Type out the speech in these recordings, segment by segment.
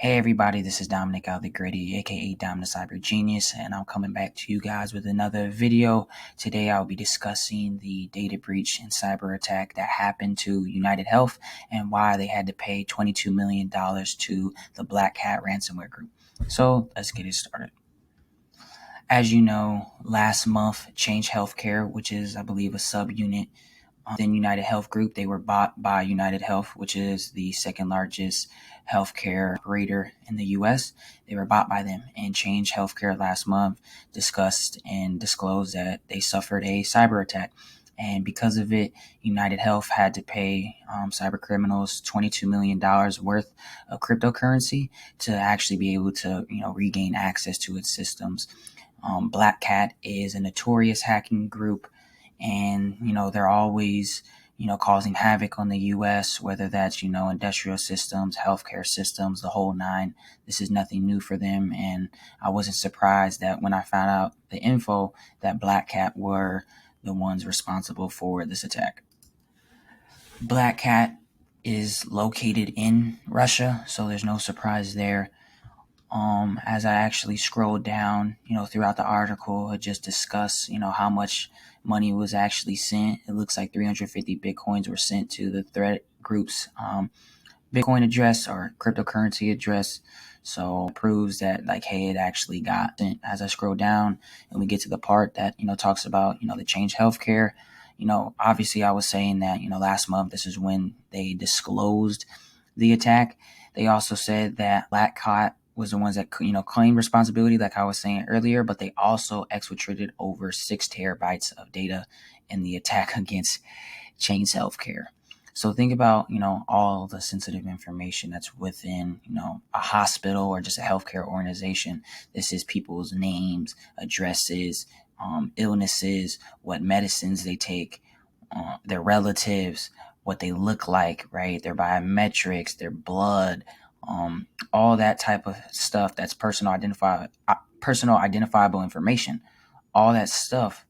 Hey everybody, this is Dominic out the Gritty, aka Dom the Cyber Genius, and I'm coming back to you guys with another video. Today I'll be discussing the data breach and cyber attack that happened to United Health and why they had to pay $22 million to the Black Hat ransomware group. So let's get it started. As you know, last month, Change Healthcare, which is, I believe, a subunit within United Health Group, they were bought by United Health, which is the second largest healthcare operator in the U.S. They were bought by them, and Change Healthcare last month discussed and disclosed that they suffered a cyber attack. And because of it, United Health had to pay cyber criminals $22 million worth of cryptocurrency to actually be able to, regain access to its systems. Black Cat is a notorious hacking group, and they're always causing havoc on the US, whether that's industrial systems, healthcare systems, the whole nine. This is nothing new for them, and I wasn't surprised that when I found out the info that Black Cat were the ones responsible for this attack. Black Cat is located in Russia, so there's no surprise there. As I actually scrolled down, throughout the article, it just discussed, how much money was actually sent. It looks like 350 Bitcoins were sent to the threat group's Bitcoin address or cryptocurrency address. So it proves that, hey, it actually got sent. As I scroll down and we get to the part that, talks about, the Change Healthcare, obviously I was saying that, last month, this is when they disclosed the attack. They also said that Black Cat was the ones that claimed responsibility, like I was saying earlier, but they also exfiltrated over 6 terabytes of data in the attack against Change Healthcare. So think about all the sensitive information that's within a hospital or just a healthcare organization. This is people's names, addresses, illnesses, what medicines they take, their relatives, what they look like, right? Their biometrics, their blood, all that type of stuff that's personal identifiable information. All that stuff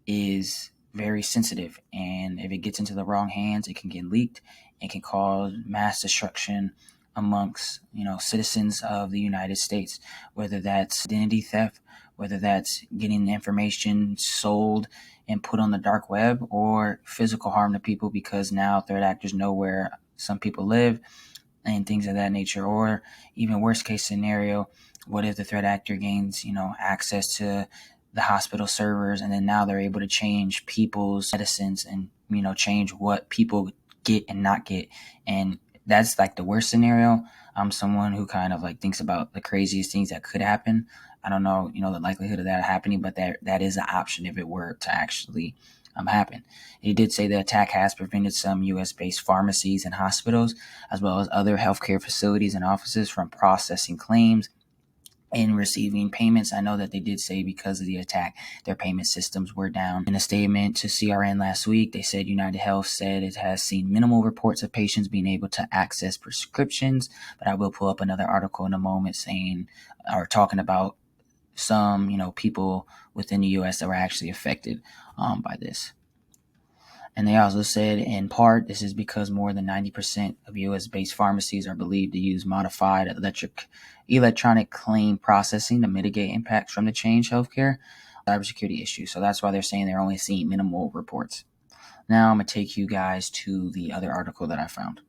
is very sensitive, and if it gets into the wrong hands, it can get leaked and can cause mass destruction amongst citizens of the United States, whether that's identity theft, whether that's getting the information sold and put on the dark web, or physical harm to people because now threat actors know where some people live and things of that nature. Or even worst case scenario, what if the threat actor gains access to the hospital servers, and then now they're able to change people's medicines and change what people get and not get. And that's like the worst scenario. I'm someone who kind of thinks about the craziest things that could happen. I don't know the likelihood of that happening, but that is an option if it were to actually happen. He did say the attack has prevented some U.S.-based pharmacies and hospitals, as well as other healthcare facilities and offices, from processing claims and receiving payments. I know that they did say because of the attack, their payment systems were down. In a statement to CRN last week, they said United Health said it has seen minimal reports of patients being able to access prescriptions, but I will pull up another article in a moment talking about some, people within the U.S. that were actually affected by this. And they also said, in part, this is because more than 90% of U.S.-based pharmacies are believed to use modified electronic claim processing to mitigate impacts from the Change Healthcare cybersecurity issue. So that's why they're saying they're only seeing minimal reports. Now I'm going to take you guys to the other article that I found.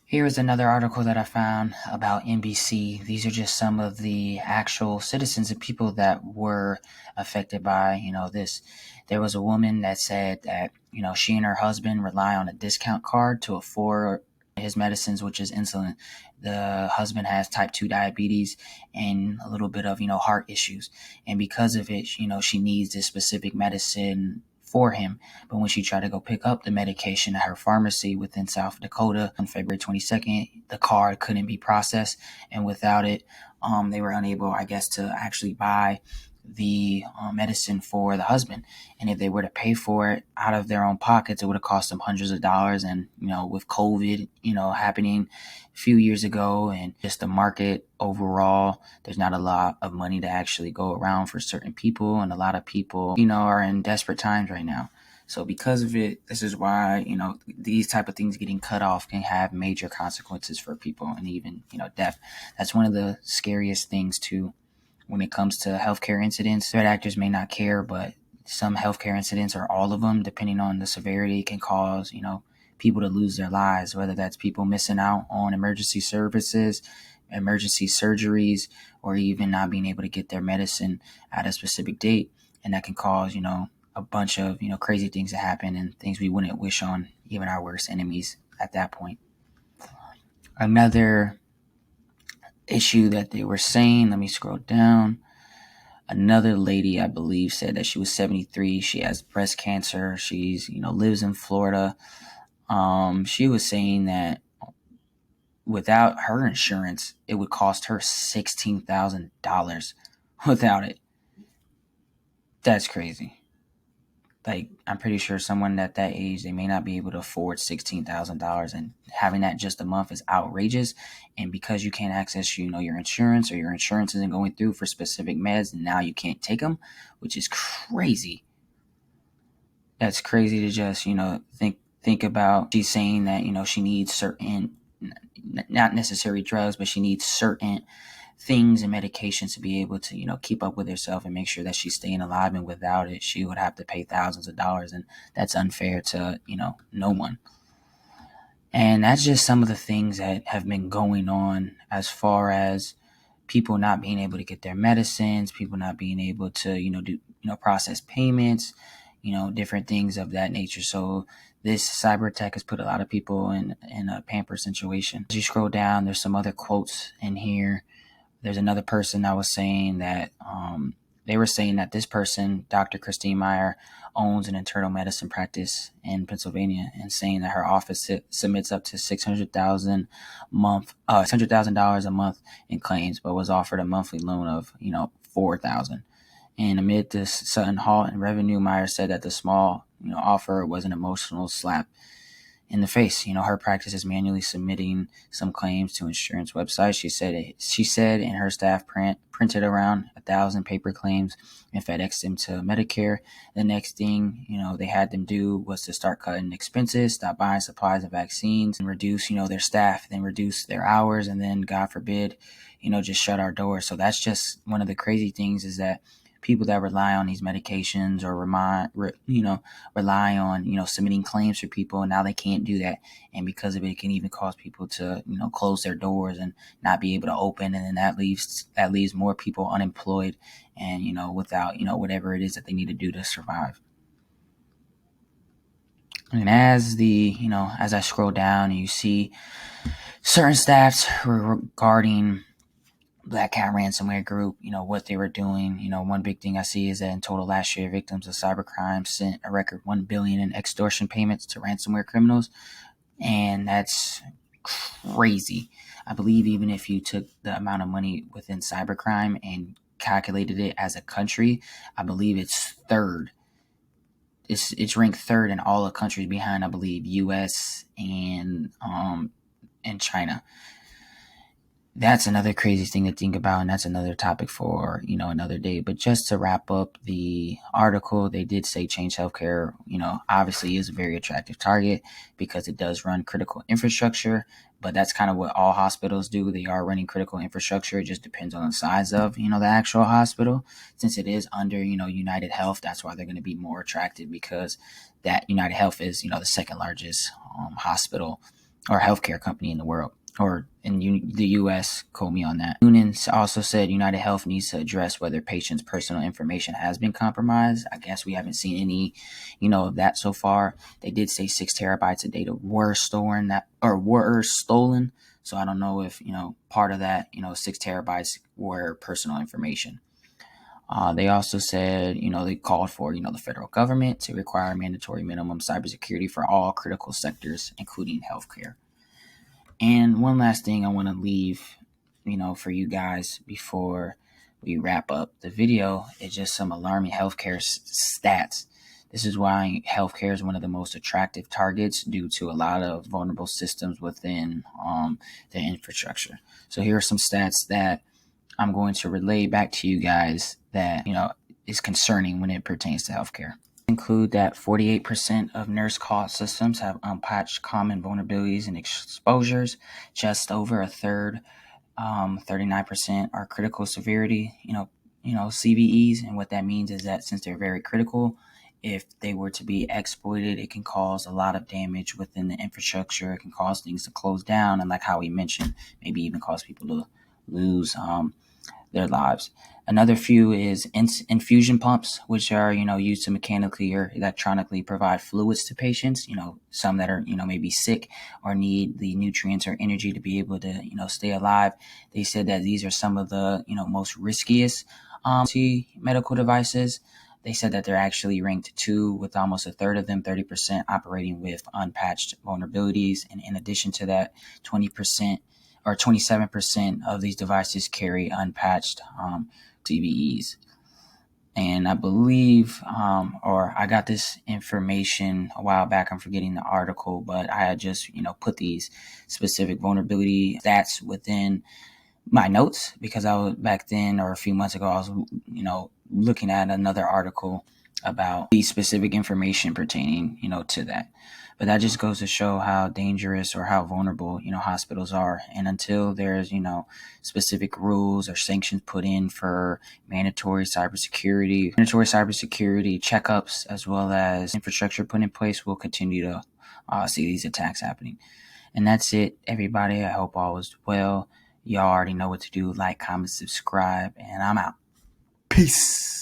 Here is another article that I found about NBC. These are just some of the actual citizens and people that were affected by, this. There was a woman that said that, she and her husband rely on a discount card to afford his medicines, which is insulin. The husband has type 2 diabetes and a little bit of, heart issues. And because of it, she needs this specific medicine for him. But when she tried to go pick up the medication at her pharmacy within South Dakota on February 22nd, the card couldn't be processed. And without it, they were unable, I guess, to actually buy the medicine for the husband. And if they were to pay for it out of their own pockets, it would have cost them hundreds of dollars. And, with COVID, happening a few years ago, and just the market overall, there's not a lot of money to actually go around for certain people. And a lot of people, are in desperate times right now. So because of it, this is why, these type of things getting cut off can have major consequences for people, and even, death. That's one of the scariest things too when it comes to healthcare incidents. Threat actors may not care, but some healthcare incidents, or all of them, depending on the severity, can cause, people to lose their lives, whether that's people missing out on emergency services, emergency surgeries, or even not being able to get their medicine at a specific date. And that can cause, a bunch of, crazy things to happen, and things we wouldn't wish on even our worst enemies at that point. Another issue that they were saying, let me scroll down. Another lady, I believe, said that she was 73. She has breast cancer. She's, lives in Florida. She was saying that without her insurance, it would cost her $16,000 without it. That's crazy. Like, I'm pretty sure someone at that age, they may not be able to afford $16,000, and having that just a month is outrageous. And because you can't access, your insurance, or your insurance isn't going through for specific meds, and now you can't take them, which is crazy. That's crazy to just, think about. She's saying that, she needs certain, not necessary drugs, but she needs certain things and medications to be able to, keep up with herself and make sure that she's staying alive. And without it, she would have to pay thousands of dollars. And that's unfair to, no one. And that's just some of the things that have been going on, as far as people not being able to get their medicines, people not being able to, do, process payments, different things of that nature. So this cyber attack has put a lot of people in a pamper situation. As you scroll down, there's some other quotes in here. There's another person that was saying that they were saying that this person, Dr. Christine Meyer, owns an internal medicine practice in Pennsylvania, and saying that her office submits up to $600,000 a month in claims, but was offered a monthly loan of $4,000. And amid this sudden halt in revenue, Meyer said that the small offer was an emotional slap in the face. Her practice is manually submitting some claims to insurance websites. She said, and her staff printed around 1,000 paper claims and FedExed them to Medicare. The next thing, they had them do was to start cutting expenses, stop buying supplies and vaccines, and reduce, their staff, then reduce their hours, and then, God forbid, just shut our doors. So that's just one of the crazy things, is that people that rely on these medications, or rely on, submitting claims for people, and now they can't do that. And because of it, it can even cause people to, close their doors and not be able to open. And then that leaves more people unemployed and, without, whatever it is that they need to do to survive. And as I scroll down, and you see certain stats regarding Black Cat Ransomware Group, what they were doing. One big thing I see is that in total last year, victims of cybercrime sent a record $1 billion in extortion payments to ransomware criminals. And that's crazy. I believe even if you took the amount of money within cybercrime and calculated it as a country, I believe it's third. It's ranked third in all the countries, behind, I believe, US and China. That's another crazy thing to think about, and that's another topic for, another day. But just to wrap up the article, they did say Change Healthcare, obviously is a very attractive target because it does run critical infrastructure, but that's kind of what all hospitals do. They are running critical infrastructure. It just depends on the size of, the actual hospital. Since it is under, United Health, that's why they're going to be more attractive, because that United Health is, the second largest hospital or healthcare company in the world, or in the U.S., quote me on that. Noonan also said United Health needs to address whether patients' personal information has been compromised. I guess we haven't seen any, of that so far. They did say 6 terabytes of data were stolen. So I don't know if, part of that, 6 terabytes were personal information. They also said, they called for, the federal government to require mandatory minimum cybersecurity for all critical sectors, including healthcare. And one last thing I want to leave, for you guys before we wrap up the video is just some alarming healthcare stats. This is why healthcare is one of the most attractive targets, due to a lot of vulnerable systems within the infrastructure. So here are some stats that I'm going to relay back to you guys that, is concerning when it pertains to healthcare. include that 48% of nurse call systems have unpatched common vulnerabilities and exposures. Just over a third, 39%, are critical severity, CVEs. And what that means is that since they're very critical, if they were to be exploited, it can cause a lot of damage within the infrastructure. It can cause things to close down, and like how we mentioned, maybe even cause people to lose their lives. Another few is infusion pumps, which are used to mechanically or electronically provide fluids to patients. Some that are maybe sick or need the nutrients or energy to be able to stay alive. They said that these are some of the most riskiest medical devices. They said that they're actually ranked 2, with almost a third of them, 30%, operating with unpatched vulnerabilities. And in addition to that, 20% or 27% of these devices carry unpatched CVEs. And I believe, or I got this information a while back. I'm forgetting the article, but I had just, put these specific vulnerability stats within my notes because I was back then, or a few months ago, I was, looking at another article about the specific information pertaining, to that. But that just goes to show how dangerous or how vulnerable, hospitals are. And until there's, specific rules or sanctions put in for mandatory cybersecurity checkups, as well as infrastructure put in place, we'll continue to see these attacks happening. And that's it, everybody. I hope all was well. Y'all already know what to do. Like, comment, subscribe, and I'm out. Peace.